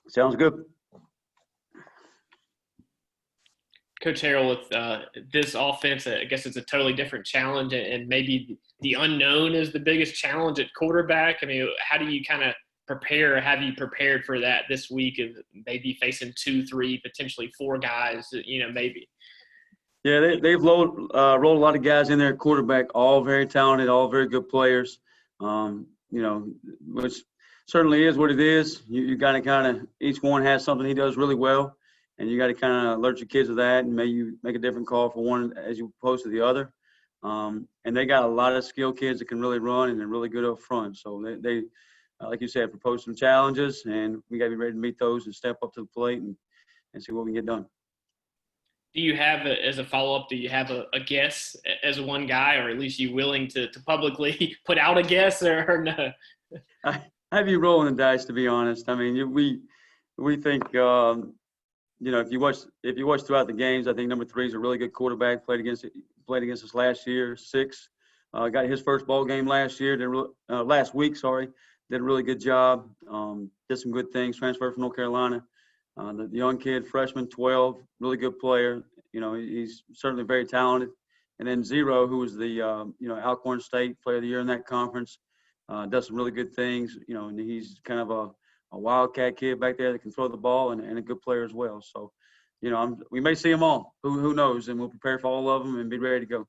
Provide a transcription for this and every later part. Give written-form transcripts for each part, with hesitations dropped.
Sounds good. Coach Harrell, with this offense, I guess it's a totally different challenge, and maybe the unknown is the biggest challenge at quarterback. I mean, how do you kind of prepare? Have you prepared for that this week of maybe facing 2, 3, potentially 4 guys, maybe? Yeah, they've rolled a lot of guys in there at quarterback, all very talented, all very good players, which certainly is what it is. You got to kind of – each one has something he does really well, and you got to kind of alert your kids to that and maybe you make a different call for one as you opposed to the other. And they got a lot of skilled kids that can really run and they're really good up front. So they like you said, propose some challenges, and we got to be ready to meet those and step up to the plate and see what we can get done. Do you have, as a follow-up, do you have a guess as one guy, or at least you willing to publicly put out a guess, or no? I have you rolling the dice, to be honest. I mean, we think, if you watch throughout the games, I think number 3 is a really good quarterback. Played against us last year. 6 got his first ball game last week. Did a really good job. Did some good things. Transferred from North Carolina. The young kid, freshman, 12, really good player. He's certainly very talented. And then 0, who was the Alcorn State Player of the Year in that conference, does some really good things. And he's kind of a wildcat kid back there that can throw the ball and a good player as well. So, we may see them all. Who knows? And we'll prepare for all of them and be ready to go.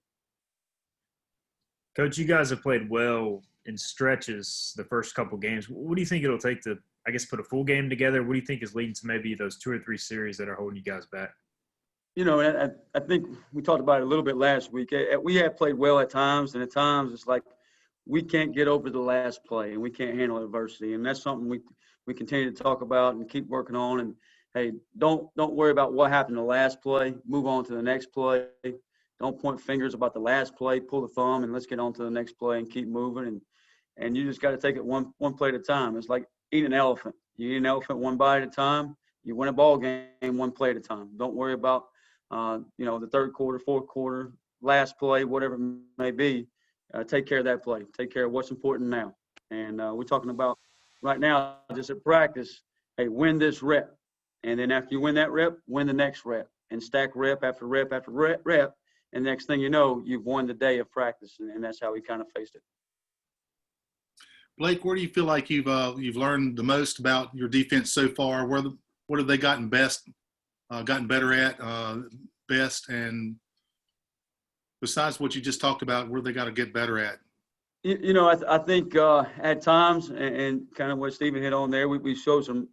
Coach, you guys have played well in stretches the first couple games. What do you think it'll take to, I guess, put a full game together? What do you think is leading to maybe those 2 or 3 series that are holding you guys back? I think we talked about it a little bit last week. We have played well at times, and at times it's like we can't get over the last play and we can't handle adversity. And that's something we continue to talk about and keep working on. And, hey, don't worry about what happened the last play. Move on to the next play. Don't point fingers about the last play. Pull the thumb and let's get on to the next play and keep moving. And you just got to take it one play at a time. It's like eating an elephant. You eat an elephant one bite at a time. You win a ball game one play at a time. Don't worry about, the third quarter, fourth quarter, last play, whatever it may be. Take care of that play. Take care of what's important now. And we're talking about right now, just at practice, hey, win this rep. And then after you win that rep, win the next rep. And stack rep after rep after rep. And next thing you know, you've won the day of practice. And that's how we kind of faced it. Blake, where do you feel like you've learned the most about your defense so far? What have they gotten better at best? And besides what you just talked about, where they got to get better at? I think at times, and kind of what Stephen hit on there, we showed some,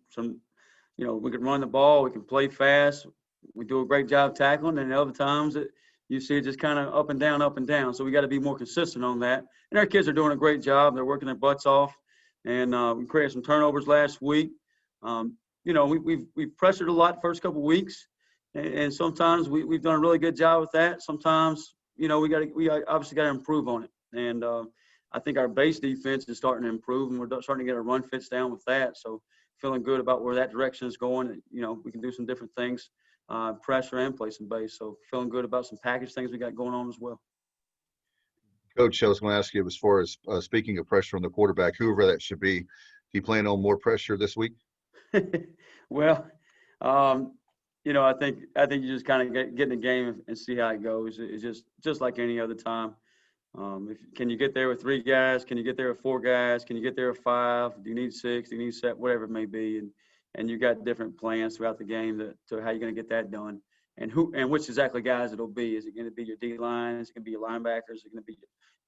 we can run the ball, we can play fast, we do a great job tackling, and other times you see it just kind of up and down. So we got to be more consistent on that. And our kids are doing a great job. They're working their butts off. And we created some turnovers last week. We've pressured a lot the first couple of weeks. And sometimes we've done a really good job with that. Sometimes, we obviously got to improve on it. And I think our base defense is starting to improve, and we're starting to get our run fits down with that. So feeling good about where that direction is going. We can do some different things. Pressure and play some base. So feeling good about some package things we got going on as well. Coach, I was going to ask you, as far as speaking of pressure on the quarterback, whoever that should be, do you plan on more pressure this week? Well, I think you just kind of get in the game and see how it goes. It's just like any other time. Can you get there with 3 guys? Can you get there with 4 guys? Can you get there with 5? Do you need 6? Do you need 7? Whatever it may be. And you got different plans throughout the game to how you're going to get that done, and which exactly guys it'll be. Is it going to be your D line? Is it going to be your linebackers? Is it going to be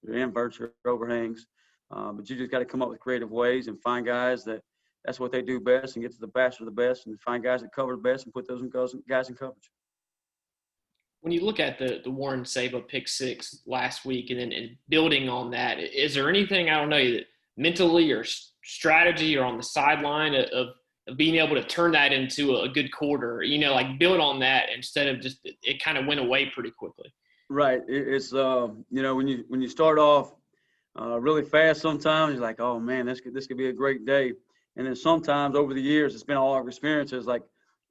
your inverts, your overhangs? But you just got to come up with creative ways and find guys that's what they do best, and get to the best of the best, and find guys that cover the best and put those guys in coverage. When you look at the Warren Saba pick 6 last week, and then building on that, is there anything, I don't know, that mentally or strategy or on the sideline of being able to turn that into a good quarter, build on that instead of just it kind of went away pretty quickly? Right. It's when you start off really fast, sometimes you're like, oh man, this could be a great day. And then sometimes over the years, it's been all our experiences. Like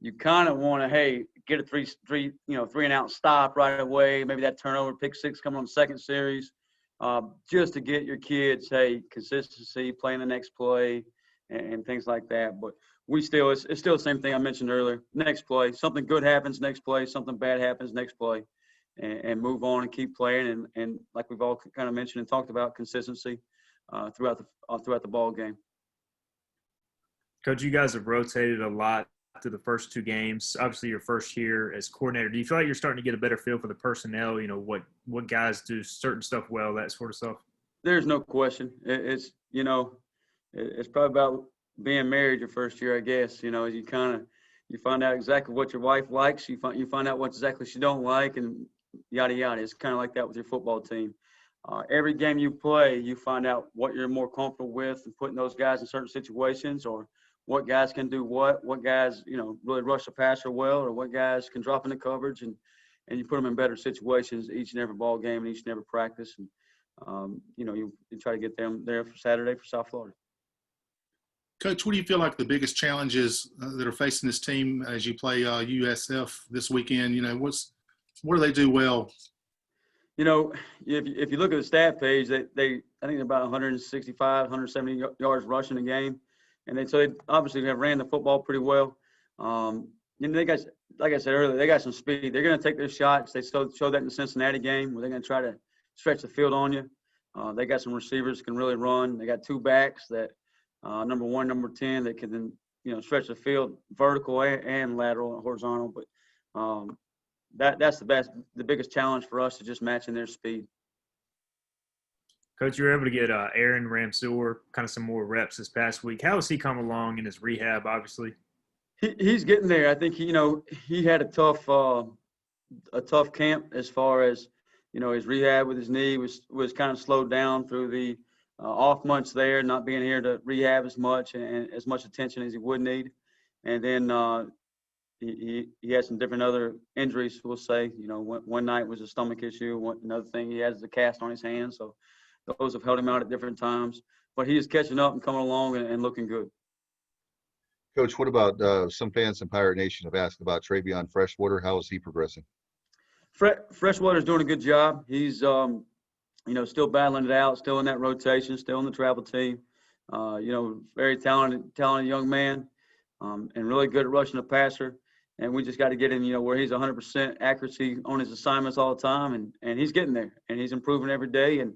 you kind of want to, get a three and out stop right away. Maybe that turnover, pick 6 coming on the second series, just to get your kids, consistency, playing the next play. and things like that. But it's still the same thing I mentioned earlier. Next play, something good happens. Next play, something bad happens. Next play, and move on and keep playing. And like we've all kind of mentioned and talked about, consistency throughout the ball game. Coach, you guys have rotated a lot through the first two games. Obviously, your first year as coordinator. Do you feel like you're starting to get a better feel for the personnel? You know, what guys do certain stuff well, that sort of stuff? There's no question. It's probably about being married your first year, I guess. You know, you find out exactly what your wife likes. You find out what exactly she don't like, and yada yada. It's kind of like that with your football team. Every game you play, you find out what you're more comfortable with and putting those guys in certain situations, or what guys can do what guys, really rush the passer well, or what guys can drop into coverage, and you put them in better situations each and every ball game and each and every practice. And, you try to get them there for Saturday for South Florida. Coach, what do you feel like the biggest challenges that are facing this team as you play USF this weekend? What do they do well? If you look at the stat page, I think they're about 165, 170 yards rushing a game. And they obviously have ran the football pretty well. They got, like I said earlier, they got some speed. They're going to take their shots. They showed that in the Cincinnati game where they're going to try to stretch the field on you. They got some receivers that can really run. They got two backs that number 1, number 10 that can then stretch the field vertical and lateral and horizontal. But that's the biggest challenge for us is just matching their speed. Coach, you were able to get Aaron Ramseur kind of some more reps this past week. How has he come along in his rehab, obviously? He's getting there. I think, he had a tough camp as far as, his rehab with his knee was kind of slowed down through the off months there, not being here to rehab as much and as much attention as he would need. And then he had some different other injuries, we'll say. One night was a stomach issue. Another thing he has is a cast on his hand. So those have held him out at different times. But he is catching up and coming along and looking good. Coach, what about some fans in Pirate Nation have asked about Travion Freshwater? How is he progressing? Freshwater's doing a good job. He's, still battling it out, still in that rotation, still in the travel team. Very talented young man, and really good at rushing the passer. And we just got to get him, where he's 100% accuracy on his assignments all the time, and he's getting there, and he's improving every day. And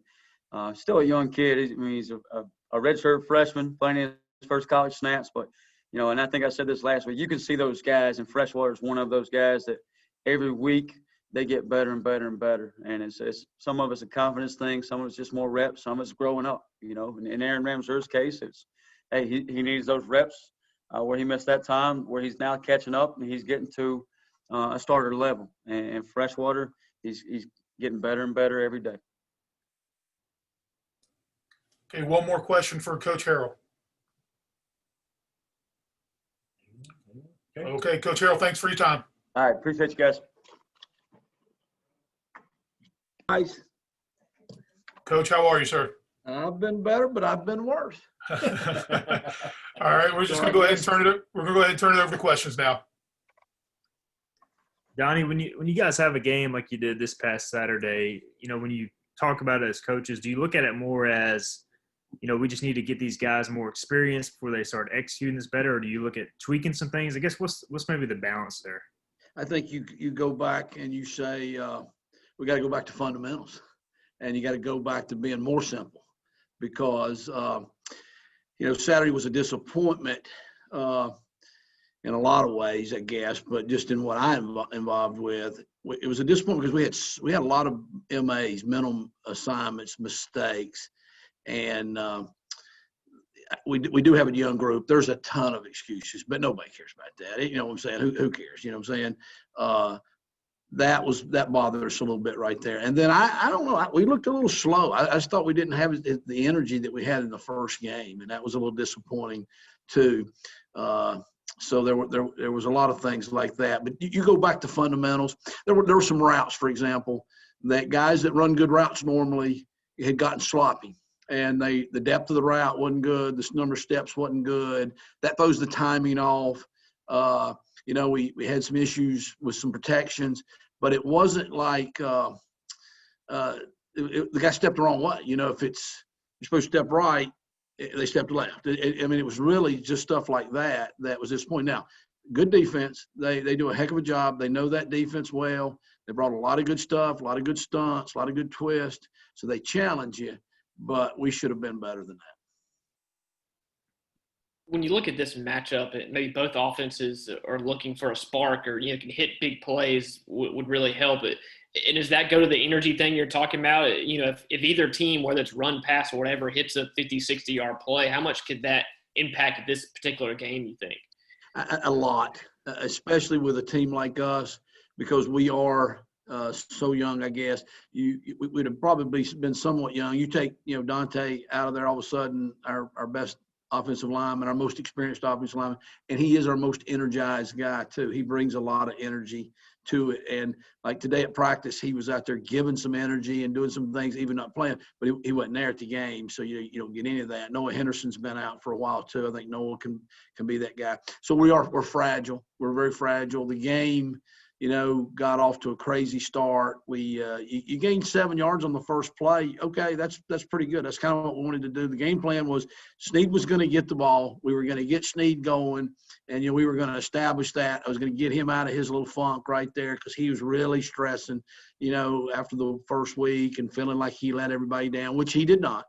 still a young kid. He's a redshirt freshman playing his first college snaps, but and I think I said this last week. You can see those guys, and Freshwater is one of those guys that every week they get better and better and better. And it's some of it's a confidence thing, some of it's just more reps, some of it's growing up. In Aaron Ramseur's case, it's he needs those reps where he missed that time, where he's now catching up and he's getting to a starter level. And Freshwater, he's getting better and better every day. Okay, one more question for Coach Harrell. Okay, Coach Harrell, thanks for your time. All right, appreciate you guys. Nice. Coach, how are you, sir? I've been better, but I've been worse. All right, we're just going to go ahead and turn it. We're going to go ahead and turn it over to questions now. Donnie, when you guys have a game like you did this past Saturday, when you talk about it as coaches, do you look at it more as, we just need to get these guys more experience before they start executing this better, or do you look at tweaking some things? I guess what's maybe the balance there? I think you go back and you say we got to go back to fundamentals, and you got to go back to being more simple, because Saturday was a disappointment in a lot of ways, I guess, but just in what I'm involved with, it was a disappointment because we had a lot of MAs, mental assignments, mistakes, and we do have a young group. There's a ton of excuses, but nobody cares about that. You know what I'm saying? Who cares? You know what I'm saying? That bothered us a little bit right there. And then I don't know. We looked a little slow. I just thought we didn't have the energy that we had in the first game, and that was a little disappointing too. So there was a lot of things like that. But you go back to fundamentals. There were some routes, for example, that guys that run good routes normally had gotten sloppy. And the depth of the route wasn't good. The number of steps wasn't good. That throws the timing off. We had some issues with some protections, but it wasn't like the guy stepped the wrong way. If you're supposed to step right they stepped left. I mean, it was really just stuff like that that was disappointing. Now, good defense. They do a heck of a job. They know that defense well. They brought a lot of good stuff, a lot of good stunts, a lot of good twists. So they challenge you, but we should have been better than that. When you look at this matchup, maybe both offenses are looking for a spark, or can hit big plays would really help it. And does that go to the energy thing you're talking about? If either team, whether it's run, pass, or whatever, hits a 50, 60-yard play, how much could that impact this particular game, you think? A lot, especially with a team like us, because we are so young. I guess we'd have probably been somewhat young. You take Dante out of there, all of a sudden our best offensive lineman, our most experienced offensive lineman, and he is our most energized guy too. He brings a lot of energy to it. And like today at practice, he was out there giving some energy and doing some things, even not playing, but he wasn't there at the game. So you don't get any of that. Noah Henderson's been out for a while too. I think Noah can be that guy. So we're fragile. We're very fragile. The game, got off to a crazy start. You gained 7 yards on the first play. Okay, that's pretty good. That's kind of what we wanted to do. The game plan was Snead was going to get the ball. We were going to get Snead going, and we were going to establish that. I was going to get him out of his little funk right there because he was really stressing, after the first week and feeling like he let everybody down, which he did not.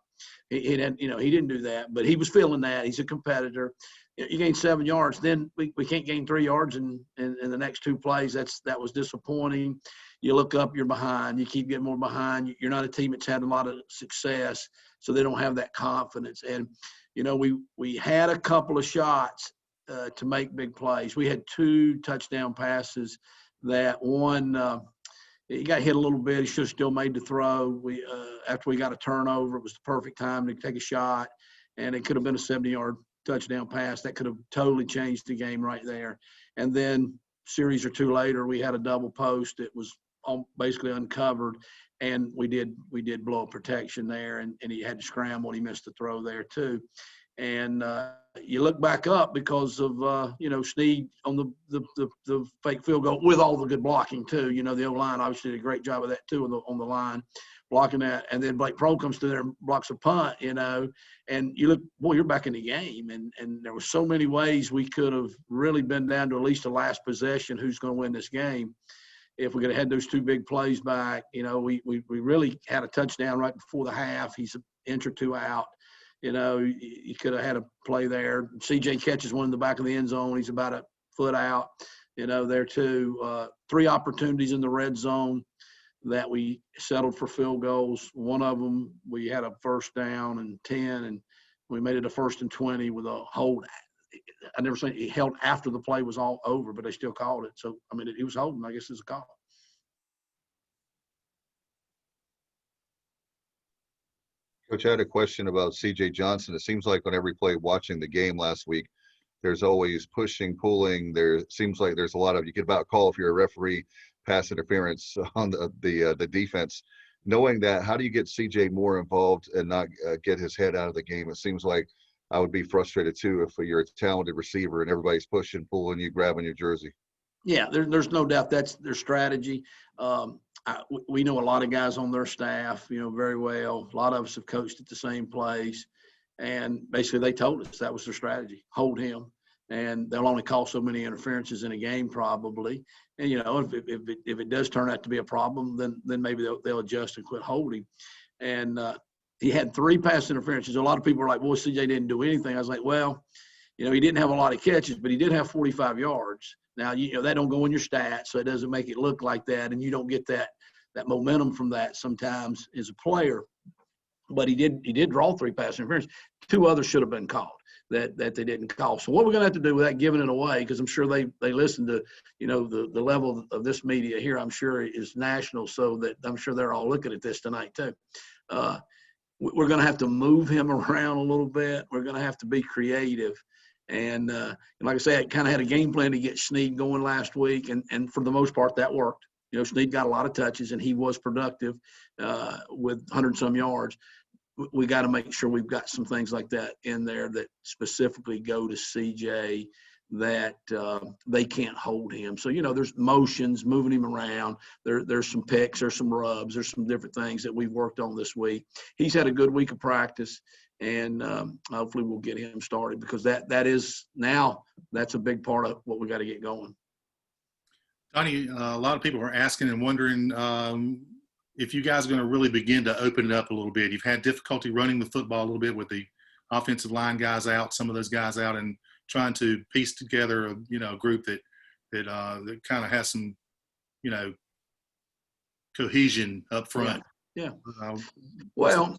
He didn't do that, but he was feeling that. He's a competitor. You gain 7 yards, then we can't gain 3 yards in the next two plays. That was disappointing. You look up, you're behind. You keep getting more behind. You're not a team that's had a lot of success, so they don't have that confidence. And, we had a couple of shots to make big plays. We had 2 touchdown passes that one he got hit a little bit. He should have still made the throw. After we got a turnover, it was the perfect time to take a shot, and it could have been a 70-yard touchdown pass that could have totally changed the game right there. And then series or two later, we had a double post. It was basically uncovered, and we did blow a protection there, and he had to scramble. He missed the throw there too. And you look back up because of Snead on the fake field goal with all the good blocking too. The O-line obviously did a great job of that too on the line, blocking that. And then Blake Pro comes through there and blocks a punt, and you look, boy, you're back in the game. And there were so many ways we could have really been down to at least the last possession, who's going to win this game. If we could have had those 2 big plays back, we really had a touchdown right before the half. He's an inch or 2 out. You could have had a play there. CJ catches one in the back of the end zone. He's about a foot out, there too. 3 opportunities in the red zone that we settled for field goals. One of them, we had a first down and 10, and we made it a 1st and 20 with a hold. I never seen it held after the play was all over, but they still called it. So, he was holding, I guess it's a call. Coach, I had a question about C.J. Johnson. It seems like on every play watching the game last week, there's always pushing, pulling. There seems like there's a lot of, you could about call if you're a referee, pass interference on the defense. Knowing that, how do you get C.J. more involved and not get his head out of the game? It seems like I would be frustrated too if you're a talented receiver and everybody's pushing, pulling you, grabbing your jersey. Yeah, there's no doubt that's their strategy. We know a lot of guys on their staff, very well. A lot of us have coached at the same place. And basically they told us that was their strategy, hold him. And they'll only call so many interferences in a game probably. And, if it does turn out to be a problem, then maybe they'll adjust and quit holding. And he had 3 pass interferences. A lot of people were like, boy, CJ didn't do anything. I was like, well, he didn't have a lot of catches, but he did have 45 yards. Now, that don't go in your stats, so it doesn't make it look like that, and you don't get that momentum from that sometimes as a player. But he did draw 3 pass interference. 2 others should have been called that they didn't call. So what we're going to have to do without giving it away, because I'm sure they listen to, the level of this media here, I'm sure is national, so that I'm sure they're all looking at this tonight too. We're going to have to move him around a little bit. We're going to have to be creative. And like I said, I kind of had a game plan to get Snead going last week, and for the most part, that worked. Snead got a lot of touches, and he was productive with 100-some yards. We got to make sure we've got some things like that in there that specifically go to CJ that they can't hold him. So, there's motions, moving him around. There's some picks, there's some rubs, there's some different things that we've worked on this week. He's had a good week of practice. and hopefully we'll get him started, because that's a big part of what we got to get going. Donnie, a lot of people are asking and wondering if you guys are going to really begin to open it up a little bit. You've had difficulty running the football a little bit with the offensive line guys out, some of those guys out, and trying to piece together a group that kind of has some cohesion up front. Yeah. Well,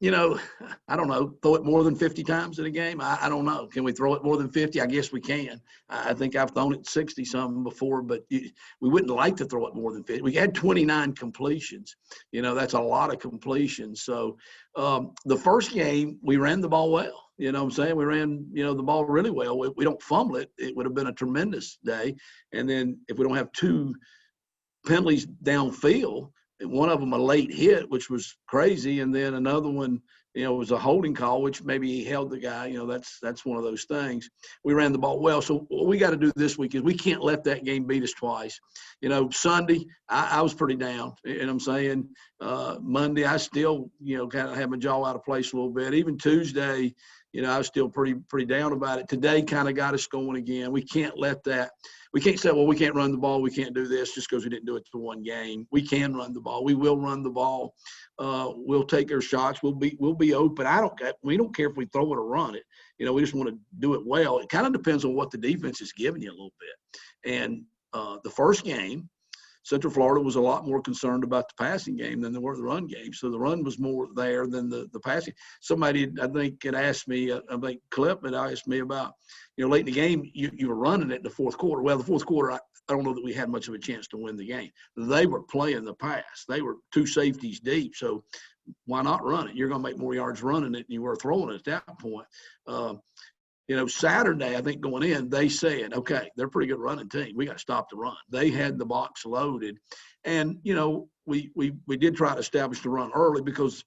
I don't know, throw it more than 50 times in a game. I don't know. Can we throw it more than 50? I guess we can. I think I've thrown it 60 something before, but we wouldn't like to throw it more than 50. We had 29 completions. That's a lot of completions. So the first game, we ran the ball well. You know what I'm saying? We ran, the ball really well. We don't fumble it. It would have been a tremendous day. And then if we don't have 2 penalties downfield, one of them a late hit, which was crazy, and then another one, was a holding call, which maybe he held the guy. That's one of those things. We ran the ball well. So what we got to do this week is we can't let that game beat us twice. Sunday, I was pretty down. And I'm saying Monday, I still, kind of had my jaw out of place a little bit. Even Tuesday, I was still pretty down about it. Today kind of got us going again. We can't let that. We can't say, well, we can't run the ball. We can't do this just because we didn't do it to one game. We can run the ball. We will run the ball. We'll take our shots. We'll be open. We don't care if we throw it or run it. We just want to do it well. It kind of depends on what the defense is giving you a little bit. And the first game, Central Florida was a lot more concerned about the passing game than they were the run game. So the run was more there than the passing. Somebody, I think, had asked me, Clip had asked me about, late in the game, you were running it in the fourth quarter. Well, the fourth quarter, I don't know that we had much of a chance to win the game. They were playing the pass. They were 2 safeties deep. So why not run it? You're going to make more yards running it than you were throwing it at that point. Saturday, I think going in, they said, okay, they're a pretty good running team. We got to stop the run. They had the box loaded. And, we did try to establish the run early because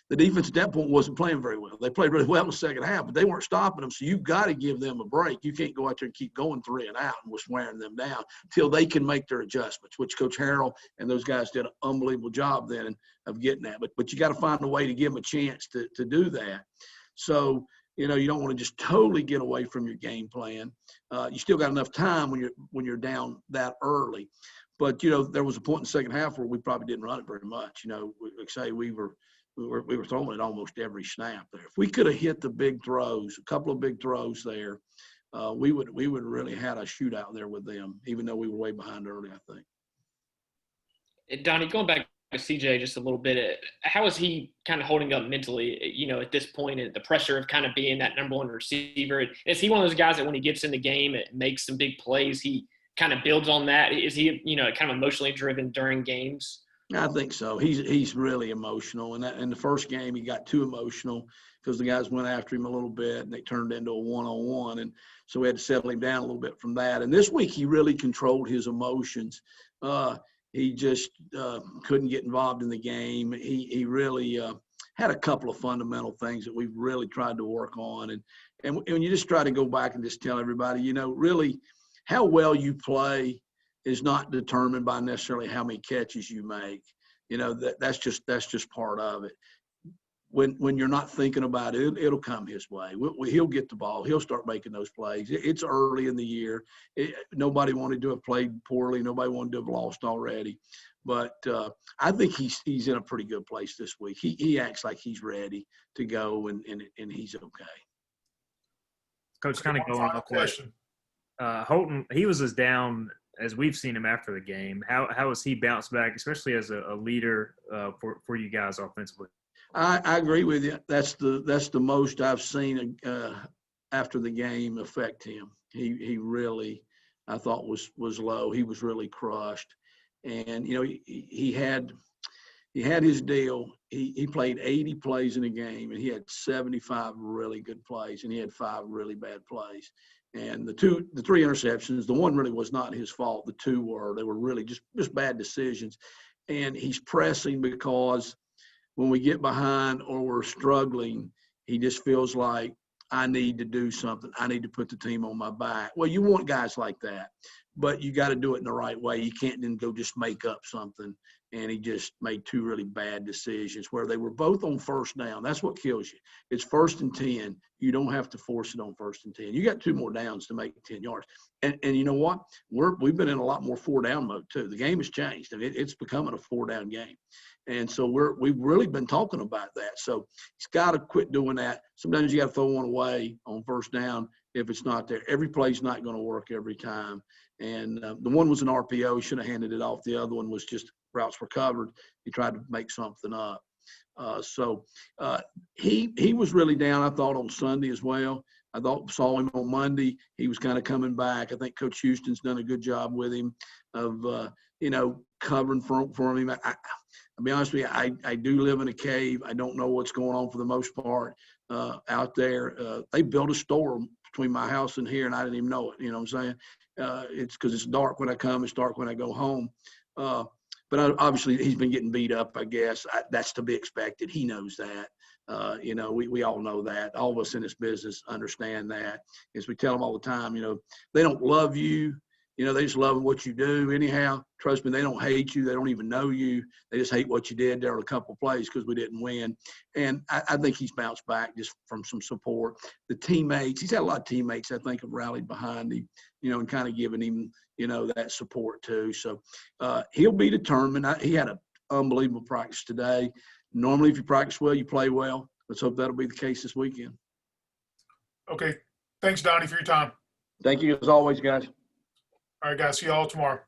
the defense at that point wasn't playing very well. They played really well in the second half, but they weren't stopping them. So you've got to give them a break. You can't go out there and keep going 3 and out and was wearing them down until they can make their adjustments, which Coach Harrell and those guys did an unbelievable job then of getting that. But you got to find a way to give them a chance to do that. So, you don't want to just totally get away from your game plan. You still got enough time when you're down that early. But, there was a point in the second half where we probably didn't run it very much. Like say we were throwing it almost every snap there. If we could have hit the big throws, a couple of big throws there, we would really had a shootout there with them, even though we were way behind early, I think. Donnie, going back to CJ just a little bit, how is he kind of holding up mentally, at this point, and the pressure of kind of being that number 1 receiver? Is he one of those guys that when he gets in the game, it makes some big plays, he kind of builds on that? Is he, kind of emotionally driven during games? I think so. He's really emotional. And in the first game, he got too emotional because the guys went after him a little bit and they turned into a one-on-one. And so we had to settle him down a little bit from that. And this week, he really controlled his emotions. He just couldn't get involved in the game. He really had a couple of fundamental things that we've really tried to work on. And you just try to go back and just tell everybody, really how well you play is not determined by necessarily how many catches you make. That's just part of it. When you're not thinking about it, it'll come his way. He'll get the ball. He'll start making those plays. It's early in the year. Nobody wanted to have played poorly. Nobody wanted to have lost already. But I think he's in a pretty good place this week. He acts like he's ready to go, and he's okay. Coach, kind of going off question. Holton, he was as down as we've seen him after the game. How has he bounced back, especially as a leader for you guys offensively? I agree with you. That's the most I've seen after the game affect him. He really, I thought, was low. He was really crushed, and he had his deal. He played 80 plays in a game, and he had 75 really good plays, and he had 5 really bad plays. And the 3 interceptions, the one really was not his fault. The 2 they were really just bad decisions. And he's pressing because when we get behind or we're struggling, he just feels like I need to do something. I need to put the team on my back. Well, you want guys like that. but you got to do it in the right way. You can't then go just make up something. And he just made two really bad decisions where they were both on first down. That's what kills you. It's 1st and 10. You don't have to force it on 1st and 10. You got 2 more downs to make 10 yards. And you know what? We've been in a lot more 4-down mode too. The game has changed, and it's becoming a 4-down game. And so we've really been talking about that. So he's got to quit doing that. Sometimes you got to throw one away on 1st down if it's not there. Every play's not going to work every time. And the one was an RPO. He should have handed it off. The other one was just routes were covered. He tried to make something up. He was really down, I thought, on Sunday as well. I saw him on Monday. He was kind of coming back. I think Coach Houston's done a good job with him of, covering for him. I'll be honest with you, I do live in a cave. I don't know what's going on for the most part out there. They built a store between my house and here, and I didn't even know it. You know what I'm saying? It's because it's dark when I come. It's dark when I go home. But obviously he's been getting beat up, I guess. That's to be expected. He knows that. We all know that. All of us in this business understand that. As we tell them all the time, they don't love you. They just love what you do anyhow. Trust me, they don't hate you. They don't even know you. They just hate what you did there on a couple of plays because we didn't win. And I think he's bounced back just from some support. The teammates, he's had a lot of teammates, I think, have rallied behind him, and kind of given him, that support too. So he'll be determined. He had an unbelievable practice today. Normally, if you practice well, you play well. Let's hope that'll be the case this weekend. Okay. Thanks, Donnie, for your time. Thank you as always, guys. All right, guys. See you all tomorrow.